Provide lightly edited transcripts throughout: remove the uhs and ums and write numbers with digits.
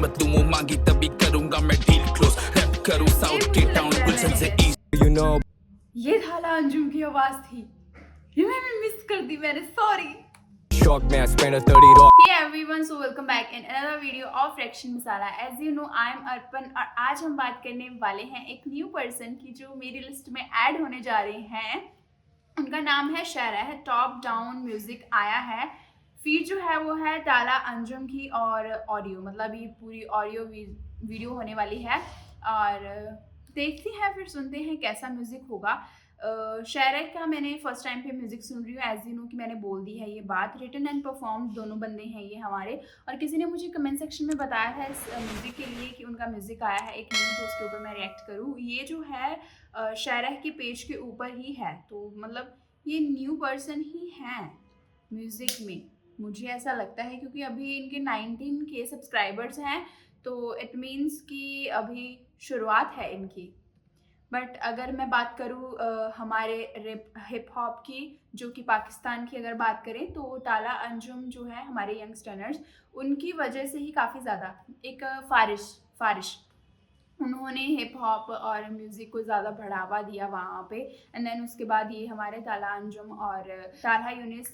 कीमत लूं वो मांगी तभी करूंगा मैं डील क्लोज रैप करूं साउथ के टाउन गुलशन से ईस्ट You know. ये थाला अंजुम की आवाज थी, ये मैंने मिस कर दी, मैंने sorry. Shock man, spend a 30 raw. Hey everyone, so welcome back in another video of Fraction Masala. As you know, I am Arpan और आज हम बात करने वाले हैं एक न्यू पर्सन की जो मेरी लिस्ट में ऐड होने जा रहे हैं। उनका नाम है शरह, टॉप डाउन म्यूजिक आया है। फीड जो है वो है ताला अंजुम की और ऑडियो, मतलब ये पूरी ऑडियो वीडियो होने वाली है और देखते हैं फिर सुनते हैं कैसा म्यूज़िक होगा। शरह का मैंने फर्स्ट टाइम पे म्यूज़िक सुन रही हूँ। एज यू नो कि मैंने बोल दी है ये बात, रिटन एंड परफॉर्म दोनों बंदे हैं ये हमारे। और किसी ने मुझे कमेंट सेक्शन में बताया है इस म्यूज़िक के लिए कि उनका म्यूज़िक आया है एक न्यू, तो उसके ऊपर मैं रिएक्ट करूँ। ये जो है शरह के पेज के ऊपर ही है, तो मतलब ये न्यू पर्सन ही हैं म्यूज़िक में, मुझे ऐसा लगता है, क्योंकि अभी इनके 19K सब्सक्राइबर्स हैं, तो इट मीन्स कि अभी शुरुआत है इनकी। बट अगर मैं बात करूँ हमारे हिप हॉप की, जो कि पाकिस्तान की अगर बात करें, तो ताला अंजुम जो है हमारे यंगस्टर्स, उनकी वजह से ही काफ़ी ज़्यादा एक फारिश उन्होंने हिप हॉप और म्यूज़िक को ज़्यादा बढ़ावा दिया वहाँ पे। एंड देन उसके बाद ये हमारे ताला अंजुम और ताला यूनिस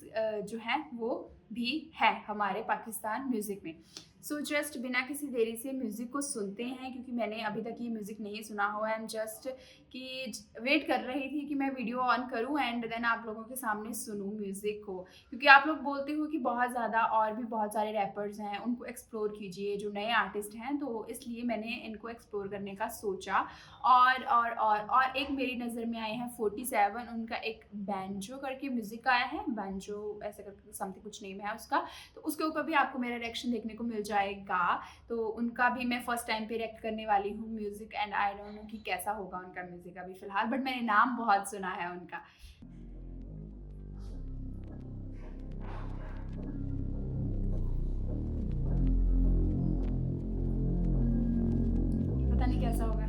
जो है वो भी है हमारे पाकिस्तान म्यूज़िक में। सो जस्ट बिना किसी देरी से म्यूज़िक को सुनते हैं, क्योंकि मैंने अभी तक ये म्यूज़िक नहीं सुना हुआ है। एम जस्ट कि वेट कर रही थी कि मैं वीडियो ऑन करूं एंड देन आप लोगों के सामने सुनूं म्यूज़िक को, क्योंकि आप लोग बोलते हो कि बहुत ज़्यादा और भी बहुत सारे रैपर्स हैं, उनको एक्सप्लोर कीजिए जो नए आर्टिस्ट हैं, तो इसलिए मैंने इनको एक्सप्लोर करने का सोचा। और एक मेरी नज़र में आए हैं 47, उनका एक बैंजो करके म्यूज़िक आया है, बैंजो ऐसे करके समथिंग कुछ नेम है उसका, तो उसके ऊपर भी आपको मेरा रिएक्शन देखने को मिल जाएगा। तो उनका भी मैं फर्स्ट टाइम पे रिएक्ट करने वाली हूँ music, and I don't know कि कैसा होगा उनका म्यूज़िक अभी फ़िलहाल, बट मैंने नाम बहुत सुना है उनका। पता नहीं कैसा होगा।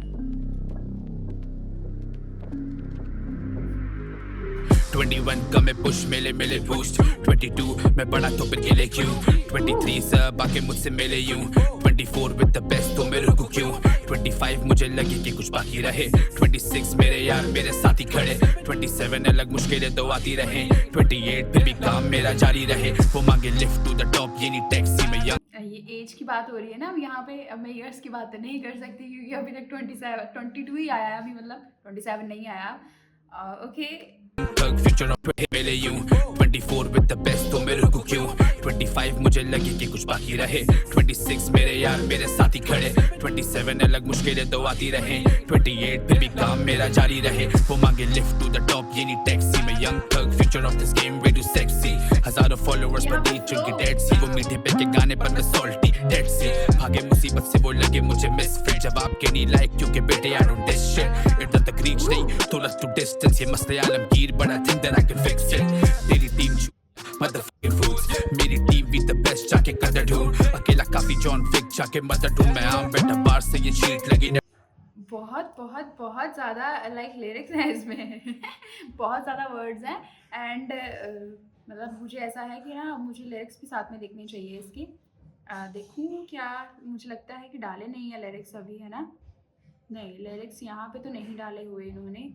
21 का मैं पुश मेले बूस्ट, 22 मैं बड़ा तो फिर गिले क्यों, 23 सब आके मुझसे मिले यूं, 24 विद द बेस्ट तो मैं रुकूं क्यों, 25 मुझे लगे कि कुछ बाकी रहे, 26 मेरे यार मेरे साथी खड़े, 27 अलग मुश्किलें तो आती रहे, 28 फिर भी काम मेरा जारी रहे, वो मांगे लिफ्ट टू द टॉप ये नहीं टैक्सी में। ये एज की बात हो रही है ना, अब यहाँ पे अब मैं ईयर्स की बात नहीं कर सकती, क्योंकि अभी तक 22 ही आया है अभी, मतलब 27 नहीं आया। ओके फ्यूचर ऑफ मेले यूं, 24 विद द बेस्ट तो मैं रुकूं क्यों, 25 मुझे लगे कि कुछ बाकी रहे, 26 मेरे यार मेरे साथी खड़े, 27 अलग मुश्किलें तो आती रहे, 28 फिर भी काम मेरा जारी रहे, वो मांगे लिफ्ट टू द टॉप ये नहीं टैक्सी में। Young tug future of this game way too sexy, हजारों फॉलोअर्स पर रीच उनकी डेड सी, वो मीठे पे के गाने पर मैं सॉल्टी डेड सी, भागे मुसीबत से वो लगे मुझे मिस फिट, जवाब के नहीं लायक क्योंकि बेटे आई डोंट दिस शिट, इधर तक रीच नहीं तो लस टू डिस्टेंस, ये मसले Alamgir but I think that I can fix it, तेरी टीम motherfucking fools, मेरी टीम भी the best जाके कदर ढूंढ, अकेला काफी जॉन विक जाके मदद ढूंढ, मैं आम बेटा बार से ये शीट लगी न। बहुत बहुत बहुत ज़्यादा लाइक लिरिक्स हैं इसमें बहुत ज़्यादा वर्ड्स हैं एंड मतलब मुझे ऐसा है कि ना मुझे लिरिक्स भी साथ में देखनी चाहिए इसकी। देखूँ क्या, मुझे लगता है कि डाले नहीं है लिरिक्स अभी, है ना? नहीं, लिरिक्स यहाँ पे तो नहीं डाले हुए इन्होंने।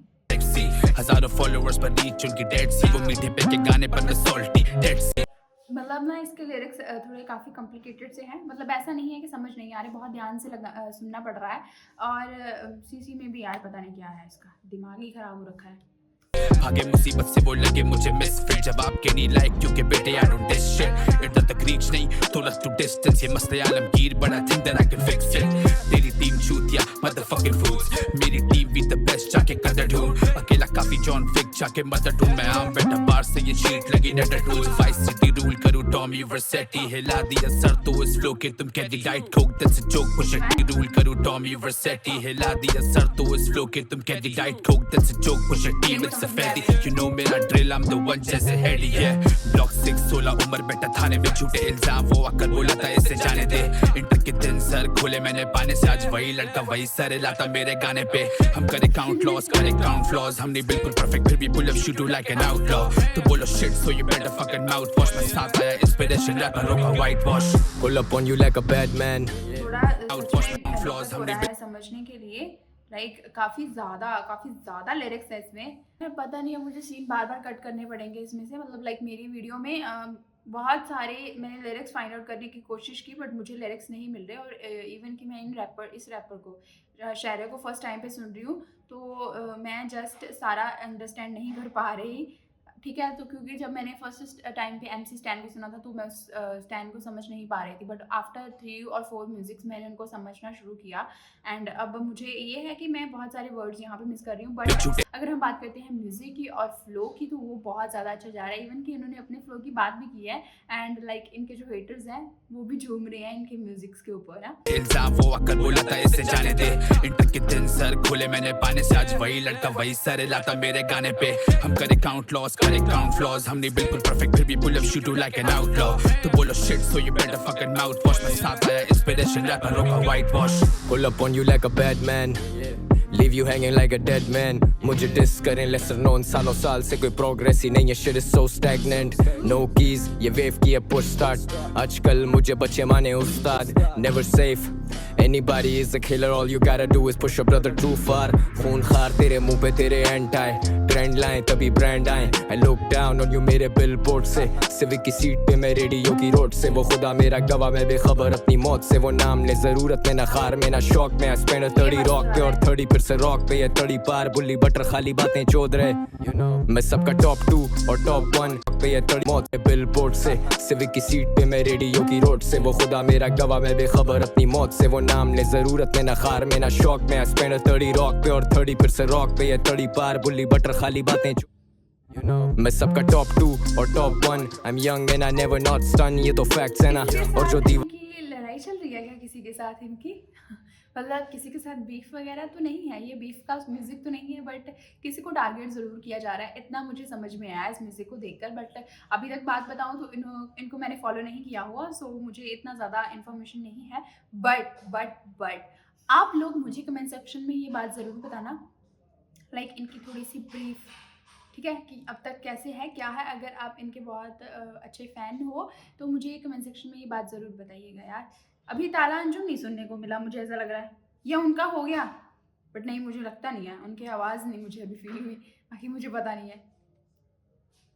हजारों फॉलोअर्स पर रीच उनकी डेड सी, वो मीठे पे के गाने पर मैं सॉल्टी डेड सी। मतलब ना इसके लिरिक्स थोड़े काफ़ी कॉम्प्लिकेटेड से हैं, मतलब ऐसा नहीं है कि समझ नहीं आ रहे, बहुत ध्यान से सुनना पड़ रहा है। और सीसी में भी यार पता नहीं क्या है, इसका दिमाग ही ख़राब हो रखा है। भागे मुसीबत से वो लगे मुझे मिस फिट, जवाब के नहीं लायक क्योंकि बेटे आई डोंट दिस शिट, इधर तक रीच नहीं तो लस टू डिस्टेंस, ये मसले Alamgir but I think that I can fix it, तेरी टीम चूतिया motherfucking fools, मेरी टीम भी the best जाके कदर ढूंढ, अकेला काफी जॉन विक जाके मदद ढूंढ, मैं आम बेटा बार से ये शीट लगी न टूल्स, वाइस सिटी रूल करूँ टॉमी वर्सेटी, हिला दिया सर तो इस फ्लो के तुम कह दी लाइट ठोक that's a joke, push rule करूँ टॉमी वर्सेटी, हिला दिया सर तो इस फ्लो के तुम कह दी लाइट ठोक that's a joke, push team it's a फैडी, you know मेरा ड्रिल I'm the one जैसे हेडी है, ब्लॉक 6 16 उम्र बेटा थाने में झूठे इल्जाम वो आकर बोला था इसे जाने दे, इंटर के दिन सर खोले मैंने पाने से, आज वही लड़का वही सर लाता मेरे गाने पे, हम करे काउंट लॉस करे काउंट फ्लॉज, हम नहीं बिल्कुल परफेक्ट फिर भी pull up shoot like an outlaw, तो बोलो shit so you better fucking mouth wash, मैं साथ आया इंस्पिरेशन रैपर का white wash, Pull up on you like a bad man. थोड़ा Outwash सच में my flaws, difficult हो हमने रहा है समझने के लिए। लाइक काफ़ी ज़्यादा लिरिक्स है इसमें। पता नहीं है, मुझे सीन बार बार कट करने पड़ेंगे इसमें से। मतलब लाइक मेरी वीडियो में बहुत सारे मैंने लिरिक्स फाइंड आउट करने की कोशिश की, बट मुझे लिरिक्स नहीं मिल रहे। और इवन कि मैं इस रैपर को, शायरे को फर्स्ट टाइम पे सुन रही हूँ, तो मैं जस्ट सारा अंडरस्टैंड नहीं कर पा रही। ठीक है, तो क्योंकि जब मैंने फर्स्ट टाइम पे MC स्टैन को सुना था, तो मैं उस स्टैन को समझ नहीं पा रही थी। बट आफ्टर 3 और 4 म्यूजिक्स मैंने उनको समझना शुरू किया। एंड अब मुझे ये है कि मैं बहुत सारे वर्ड्स यहाँ पे मिस कर रही हूँ। बट अगर हम बात करते हैं म्यूजिक की और फ्लो की, तो वो बहुत ज़्यादा अच्छा जा रहा है। इवन कि इन्होंने अपने फ्लो की बात भी की है। एंड लाइक इनके जो हेटर्स हैं वो भी झूम रहे हैं इनके म्यूजिक्स के ऊपर। इल्जाम वो आकर बोला था इससे जाने दे, इंटर के दिन सर खोले मैंने पाने से, आज वही लड़का वही सर लाता मेरे गाने पे। हम करे काउंट लॉस करे काउंट फ्लॉज, हम नहीं बिल्कुल परफेक्ट फिर भी pull up shoot like an outlaw. तो बोलो shit so you better fucking mouth wash. मैं साथ आया इंस्पिरेशन रैपरों का white wash. Pull up on you like a bad man, leave you hanging like a dead man. मुझे dish करें lesser known, सालों साल से कोई progress ही नहीं है, shit is so stagnant. No keys, ये wave की है push start, आजकल मुझे बच्चे माने उस्ताद. Never safe, anybody is a killer, all you gotta do is push your brother too far. खून खार तेरे मुंह पे तेरे anti, ट्रेंड लाएं तभी ब्रांड आए. I look down on you मेरे बिलबोर्ड से, सिविक की सीट पे मैं रेडियो की रोड से. वो खुदा मेरा गवाह मैं बेखबर अपनी मौत से. वो नाम ले जरूरत में ना खार में ना शौक में. I spend a 30 रॉक पे और 30 फिर से रॉक पे. ये 30 पार बुल्ली बटर खाली बातें चोद रहे. मैं सबका टॉप 2 और टॉप 1 पे. ये 30 मौत पे बिलबोर्ड से, सिविक की सीट पे मैं रेडियो की रोड से. वो खुदा मेरा गवाह मैं बेखबर अपनी मौत से. वो नाम ले जरूरत में ना खार में ना शौक में. I spend a 30 रॉक पे और 30 फिर से रॉक पे. ये 30 पार बुल्ली बटर खाली बातें मैं सबका टॉप 2 और top 1. I'm young and I never not stun. ये तो फैक्ट्स है ना. और जो इनकी लड़ाई चल रही है क्या किसी के साथ इनकी? मतलब किसी के साथ बीफ वगैरह तो नहीं है, ये बीफ का म्यूज़िक तो नहीं है, बट किसी को टारगेट ज़रूर किया जा रहा है, इतना मुझे समझ में आया इस म्यूज़िक को देखकर. बट अभी तक बात बताऊँ तो इनको मैंने फॉलो नहीं किया हुआ, सो मुझे इतना ज़्यादा इन्फॉर्मेशन नहीं है. बट आप लोग मुझे कमेंट सेक्शन में ये बात ज़रूर बताना, लाइक इनकी थोड़ी सी ब्रीफ, ठीक है, कि अब तक कैसे है क्या है. अगर आप इनके बहुत अच्छे फ़ैन हो तो मुझे कमेंट सेक्शन में ये बात ज़रूर बताइएगा यार. अभी ताला अंजुम नहीं सुनने को मिला, मुझे ऐसा लग रहा है, या उनका हो गया, बट नहीं मुझे लगता नहीं है. उनकी आवाज़ नहीं मुझे अभी फील हुई, बाकी मुझे पता नहीं है.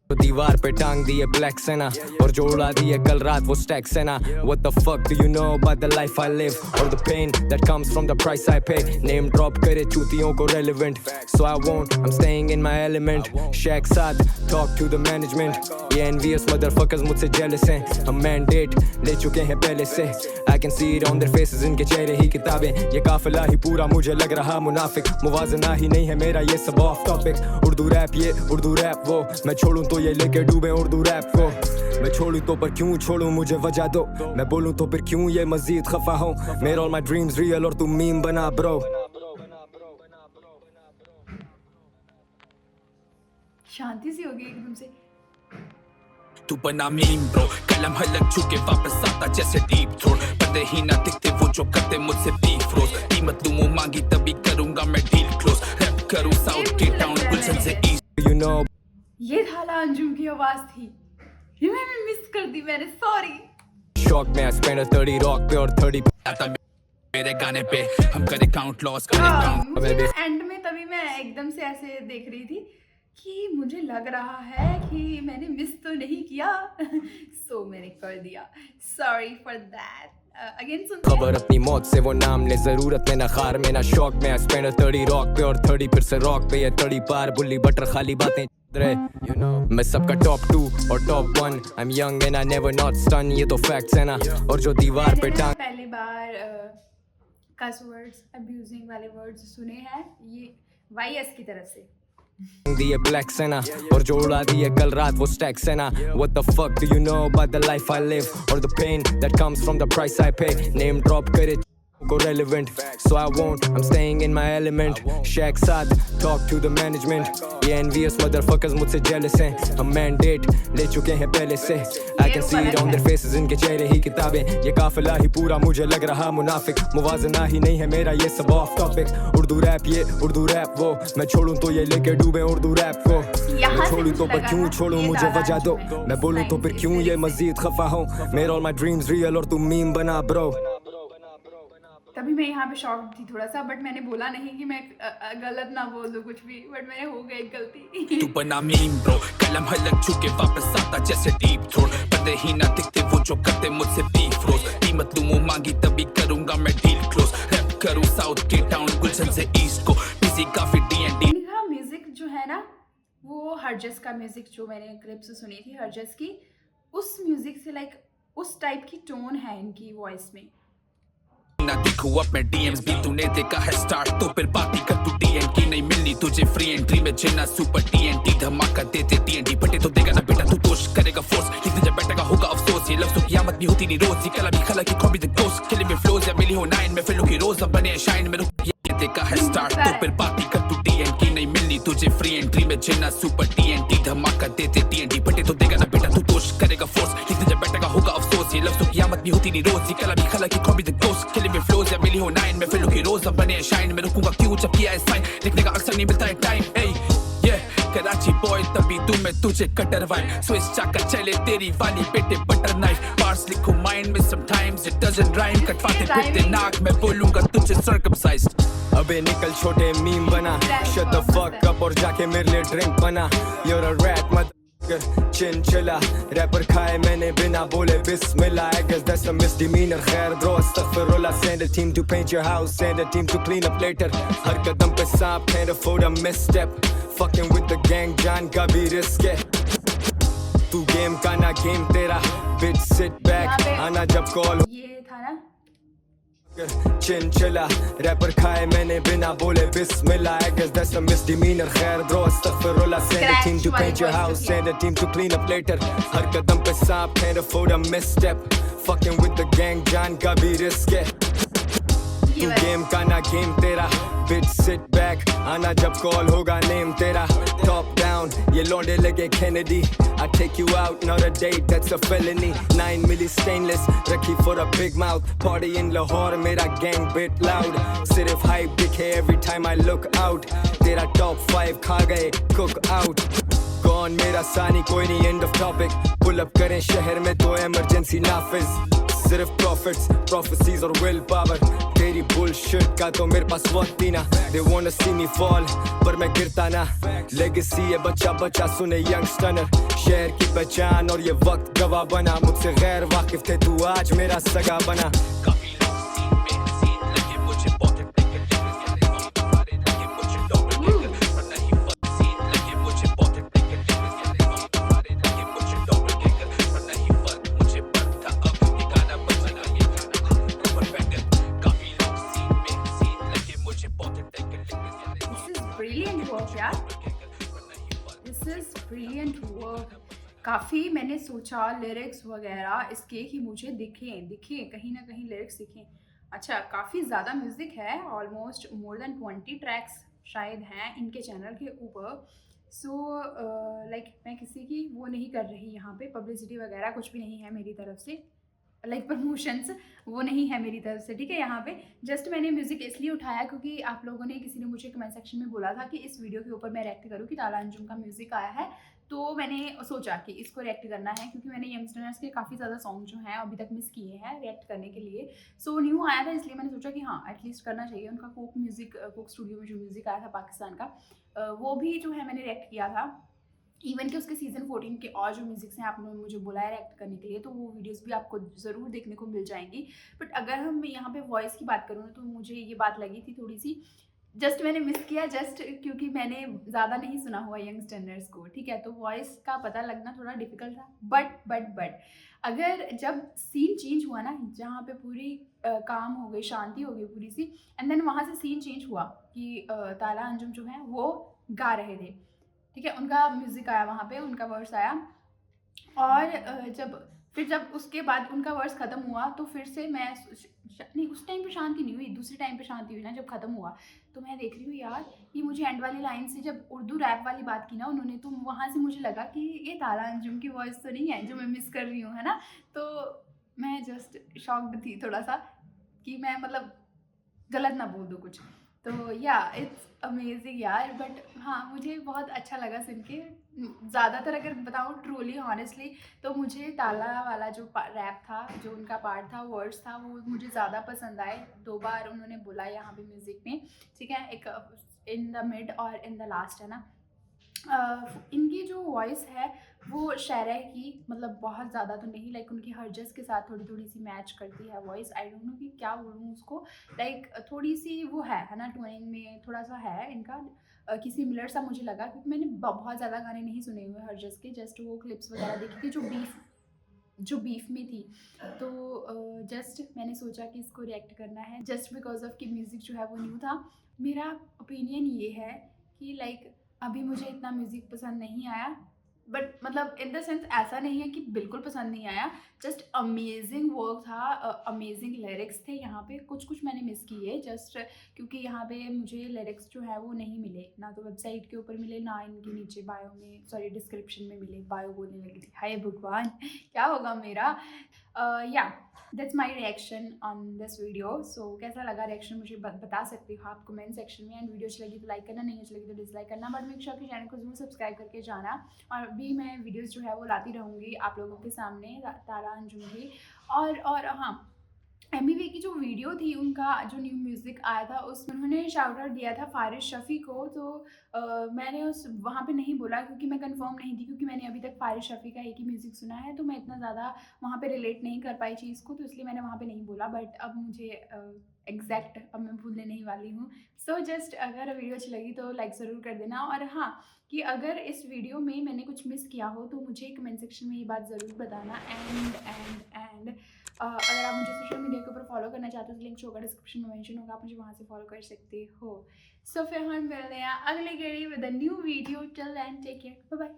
दीवार पे टांग दिए ब्लैक सेना और जो उड़ा दिए कल रात वो स्टैक सेना. What the fuck do you know about the life I live or the pain that comes from the price I pay? Name drop करे चूतियों को relevant, so I won't. I'm staying in my element. Shaq साथ talk to the management. ये envious motherfuckers मुझसे jealous हैं. हम mandate ले चुके हैं पहले से. I can see it on their faces, इनके चेहरे ही किताबें. ये काफिला ही पूरा मुझे लग रहा मुनाफिक. मुवाजना ही नहीं है मेरा ये सब ऑफ टॉपिक. उर्दू रैप ये उर्दू रैप वो, मैं छोड़ूं तो ये लेके डूबे उर्दू रैप को. मैं छोड़ूं तो पर क्यों छोड़ूं, मुझे वजह दो. मैं बोलूं तो फिर क्यों ये मजीद खफा हूं. मेरे all my dreams real और तू मीम बना ब्रो. शांति सी होगी एकदम से. तू बना मीम ब्रो, कलम हलक चुके वापस आता जैसे डीप थ्रोट. बंदे ही ना दिखते वो जो करते मुझसे बीफ रोज. कीमत तू मुंह मांगी तभी करूंगा मैं डील क्लोज. रैप करूं साउथ के टाउन गुलशन से ईस्ट. You know ये थाला अंजुम की आवाज़ थी, ये मैंने मिस कर दी, मैंने सॉरी. शौक में I spend a 30 रॉक पे और 30 आता मेरे गाने पे. हम करे काउंट लॉस करे काउंट. मुझे एंड में तभी मैं एकदम से ऐसे देख रही थी कि मुझे लग रहा है कि मैंने मिस तो नहीं किया, सो मैंने कर दिया. Sorry for that. अगेन सुनते खबर अपनी मौत से. वो नाम ले जरूरत में ना खार में ना शौक में. I spend a 30 रॉक पे और 30 फिर से रॉक पे. ये 30 पार बुल्ली बटर खाली बातें रहे. मैं सबका टॉप 2 और top 1. I'm young and I never not stun. ये तो फैक्ट्स है ना. और जो दीवार पे टांग पहली बार कस वर्ड्स अब्यूजिंग वाले वर्ड्स सुने हैं ये YS की तरफ से. दिए ब्लैक सेना और जो उड़ा दिए कल रात वो स्टैक सेना. What the fuck do you know about the life I live or the pain that comes from the price I pay? Name drop करे को relevant, so I won't. I'm staying in my element. Shaq साथ talk to the management. ये envious motherfuckers मुझसे jealous हैं. हम mandate ले चुके हैं पहले से. I can see it on their faces, इनके चेहरे ही किताबें. ये काफिला ही पूरा मुझे लग रहा मुनाफिक. मुवाजना ही नहीं है मेरा ये सब ऑफ टॉपिक. उर्दू रैप ये उर्दू रैप वो, मैं छोड़ूं तो ये लेके डूबे उर्दू रैप को. मैं छोड़ूं तो पर क्यों छोड़ूं, मुझे वजह दो. मैं बोलूं तो फिर क्यों ये मजीद खफा हूं. मेरे all my dreams real और तू मीम बना ब्रो. तभी मैं यहाँ पे शॉक थी थोड़ा सा, बट मैंने बोला नहीं कि मैं गलत ना बोल दूँ कुछ भी, बट मेरे हो गई गलती। तू बना मीम ब्रो, कलम हलक चुके वापस आता जैसे डीप थ्रोट, बंदे ही ना दिखते वो जो करते मुझसे बीफ रोज, कीमत लूं वो मांगी तभी करूंगा मैं डील क्लोज, रैप करूं साउथ के टाउन गुलशन से ईस्ट को, बिजी काफी D&D। इनका म्यूजिक जो है ना, वो हरजस का म्यूजिक जो मैंने क्लिप्स सुनी थी हरजस की, उस म्यूजिक से लाइक उस टाइप की टोन है इनकी वॉइस में। ना दिखूं अब मैं DMs भी तूने देखा है स्टार्ट, तो फिर बात ही कर तू DN की नहीं मिलनी तुझे फ्री एंट्री में जिन्ना सुपर TNT धमाका देते TNT बटे तो देगा ना बेटा तू दोष करेगा फोर्स, एक दिन जब बैठेगा होगा अफसोस, ये लफ्ज़ों की आमद भी होती नहीं रोज, ये कला भी खला की कॉपी द गोस्ट, किले में फ्लोज या मिली हो 9 में फिल्मों की रोज अब बने शाइन में रुक ये देखा है स्टार्ट, तो फिर बात ही कर तू DN की नहीं मिलनी तुझे फ्री एंट्री में जिन्ना सुपर TNT धमाका देते TNT बटे तो देगा ना बेटा तू दोष करेगा फोर्स, एक दिन जब बैठेगा होगा अफसोस, ये लफ्ज़ों की आमद भी होती नहीं रोज, ये कला भी खला की कॉपी द गोस्ट, किले में फ्लोज या मिली हो 9 में फिल्मों की रोज अब बने शाइन में रुकूंगा क्यों जब किया है साइन, लिखने का अक्सर नहीं मिलता है टाइम। कराची बॉय तभी तू मैं तुझे कटर वाइब, स्विच चाकर चले तेरी वाली बेटे बटर नाइफ, पार्स लिखो माइंड में समटाइम्स इट डजंट राइम, कटवाते फिरते नाक मैं बोलूंगा तुझे सर्कमसाइज्ड। अबे निकल छोटे मीम बना, शट द फक अप और जाके मेरे लिए ड्रिंक बना, you're a rat motherfucker, chinchilla rapper खाए मैंने बिना बोले बिस्मिल्लाह, I guess that's a misdemeanor, खैर bro astaghfirullah, send a team to paint your house, send a team to clean up later, हर कदम पे सांप can't afford a misstep, fucking with the gang जान का भी रिस्क है, तू गेम का ना गेम तेरा, bitch sit back, आना जब कॉल ये था ना चिनचिला रैपर खाए मैंने बिना बोले बिस्मिल्लाह, I guess that's a misdemeanor, खैर bro astaghfirullah, send a team to paint your house, send a team to clean up later, हर कदम पे सांप can't afford a misstep, fucking with the gang जान का भी रिस्क है, तू गेम का ना गेम तेरा, bitch sit back, आना जब कॉल होगा नेम तेरा, top down ये लौंडे लगे Kennedy, I take you out not a date that's a felony, 9 milli stainless रखी for a big mouth, party in Lahore मेरा gang bit loud, सिर्फ hype दिखे every time I look out, तेरा top 5 खा गए cook out, कौन मेरा सानी कोई नहीं end of topic, pull up करें शहर में तो emergency नाफिज, सिर्फ प्रॉफिट्स prophecies और विल पावर, तेरी बुलशिट का तो मेरे पास वक्त ही ना, they wanna see me fall पर मैं गिरता ना, लेगेसी है बच्चा बच्चा सुने यंगस्टर, शहर की पहचान और ये वक्त गवाह बना, मुझसे गैर वाकिफ थे तू आज मेरा सगा बना, काफ़ी मैंने सोचा लिरिक्स वगैरह इसके कि मुझे दिखे कहीं ना कहीं लिरिक्स दिखें, अच्छा काफ़ी ज़्यादा म्यूज़िक है, ऑलमोस्ट मोर देन 20 ट्रैक्स शायद हैं इनके चैनल के ऊपर, सो लाइक मैं किसी की वो नहीं कर रही यहाँ पे, पब्लिसिटी वगैरह कुछ भी नहीं है मेरी तरफ से, लाइक प्रमोशंस वो नहीं है मेरी तरफ से, ठीक है। यहाँ पे जस्ट मैंने म्यूज़िक इसलिए उठाया क्योंकि आप लोगों ने किसी ने मुझे कमेंट सेक्शन में बोला था कि इस वीडियो के ऊपर मैं रिएक्ट करूँ कि ताला अंजुम का म्यूज़िक आया है, तो मैंने सोचा कि इसको रिएक्ट करना है क्योंकि मैंने यंगस्टर्स के काफ़ी ज़्यादा सॉन्ग जो हैं अभी तक मिस किए हैं रिएक्ट करने के लिए, सो न्यू आया था इसलिए मैंने सोचा कि हाँ एटलीस्ट करना चाहिए। उनका कोक स्टूडियो में जो म्यूज़िक आया था पाकिस्तान का, वो भी जो है मैंने रिएक्ट किया था, इवन कि उसके सीज़न 14 के और जो म्यूज़िक्स हैं आपने मुझे बुलाया रिएक्ट करने के लिए, तो वो वीडियोस भी आपको ज़रूर देखने को मिल जाएंगी। बट अगर हम यहाँ पे वॉइस की बात करूँ तो मुझे ये बात लगी थी थोड़ी सी, जस्ट मैंने मिस किया जस्ट क्योंकि मैंने ज़्यादा नहीं सुना हुआ यंगस्टर्स को, ठीक है, तो वॉइस का पता लगना थोड़ा डिफ़िकल्ट था। बट अगर जब सीन चेंज हुआ ना, जहाँ पे पूरी काम हो गई, शांति हो गई पूरी सी, एंड देन वहाँ से सीन चेंज हुआ कि ताला अंजुम जो है वो गा रहे थे, ठीक है, उनका म्यूज़िक आया वहाँ पे, उनका वर्स आया, और जब उसके बाद उनका वर्स ख़त्म हुआ तो फिर से मैं नहीं, उस टाइम पे शांति नहीं हुई, दूसरे टाइम पे शांति हुई ना जब ख़त्म हुआ, तो मैं देख रही हूँ यार ये मुझे एंड वाली लाइन से जब उर्दू रैप वाली बात की ना उन्होंने, तो वहाँ से मुझे लगा कि ये ताला अंजुम की वॉइस तो नहीं है जो मैं मिस कर रही हूँ, है ना। तो मैं जस्ट शॉक्ड थी थोड़ा सा कि मैं मतलब गलत ना बोल दूँ कुछ, तो या इट्स अमेजिंग यार। बट हाँ, मुझे बहुत अच्छा लगा सुन के। ज़्यादातर अगर बताऊँ ट्रूली हॉनेस्टली तो मुझे ताला वाला जो रैप था, जो उनका पार्ट था, वर्ड्स था, वो मुझे ज़्यादा पसंद आए। 2 बार उन्होंने बोला यहाँ पे म्यूज़िक में, ठीक है, एक इन द मिड और इन द लास्ट, है ना। इनकी जो वॉइस है वो शायरा की, मतलब बहुत ज़्यादा तो नहीं, लाइक उनकी हरजस के साथ थोड़ी थोड़ी सी मैच करती है वॉइस। आई डोंट नो कि क्या बोलूँ उसको, लाइक थोड़ी सी वो है ना, टोनिंग में थोड़ा सा है इनका कि सिमिलर सा मुझे लगा, क्योंकि मैंने बहुत ज़्यादा गाने नहीं सुने हुए हरजस के, जस्ट वो क्लिप्स वगैरह देखी थी जो बीफ में थी। तो जस्ट मैंने सोचा कि इसको रिएक्ट करना है, जस्ट बिकॉज ऑफ कि म्यूज़िक जो है वो न्यू था। मेरा ओपिनियन ये है कि लाइक अभी मुझे इतना म्यूज़िक पसंद नहीं आया, बट मतलब इन द सेंस ऐसा नहीं है कि बिल्कुल पसंद नहीं आया, जस्ट अमेजिंग वर्क था, अमेजिंग लिरिक्स थे। यहाँ पे कुछ मैंने मिस किए, जस्ट क्योंकि यहाँ पे मुझे लिरिक्स जो है वो नहीं मिले, ना तो वेबसाइट के ऊपर मिले, ना इनके नीचे बायो में, सॉरी डिस्क्रिप्शन में मिले। बायो बोलने लगी थी, हाय भगवान क्या होगा मेरा। या that's my reaction on this video. So कैसा लगा रिएक्शन मुझे बता सकते हो आप कमेंट सेक्शन में। एंड वीडियो अच्छी लगी तो लाइक करना, नहीं अच्छी लगी तो डिसलाइक करना, बट मेक श्योर कि चैनल को जरूर सब्सक्राइब करके जाना। और भी मैं वीडियोस जो है वो लाती रहूँगी आप लोगों के सामने, तारा अंजुम की। और हाँ, MBV की जो वीडियो थी, उनका जो न्यू म्यूज़िक आया था, उसमें उन्होंने शाउट आउट दिया था फारिश रफ़ी को। तो मैंने उस वहाँ पे नहीं बोला क्योंकि मैं कंफर्म नहीं थी, क्योंकि मैंने अभी तक फारिश रफ़ी का एक ही म्यूज़िक सुना है, तो मैं इतना ज़्यादा वहाँ पे रिलेट नहीं कर पाई चीज़ को, तो इसलिए मैंने वहाँ पे नहीं बोला। बट अब मुझे एग्जैक्ट अब मैं भूलने नहीं वाली हूँ। सो जस्ट अगर वीडियो अच्छी लगी तो लाइक ज़रूर कर देना। और हाँ, कि अगर इस वीडियो में मैंने कुछ मिस किया हो तो मुझे कमेंट सेक्शन में ये बात ज़रूर बताना। एंड अगर आप मुझे सोशल मीडिया के ऊपर फॉलो करना चाहते हो तो लिंक शो होगा, डिस्क्रिप्शन में मेंशन होगा, आप मुझे वहाँ से फॉलो कर सकते हो। सो फिर हम मिलते हैं अगली घड़ी with a new video. Till then take care, bye bye.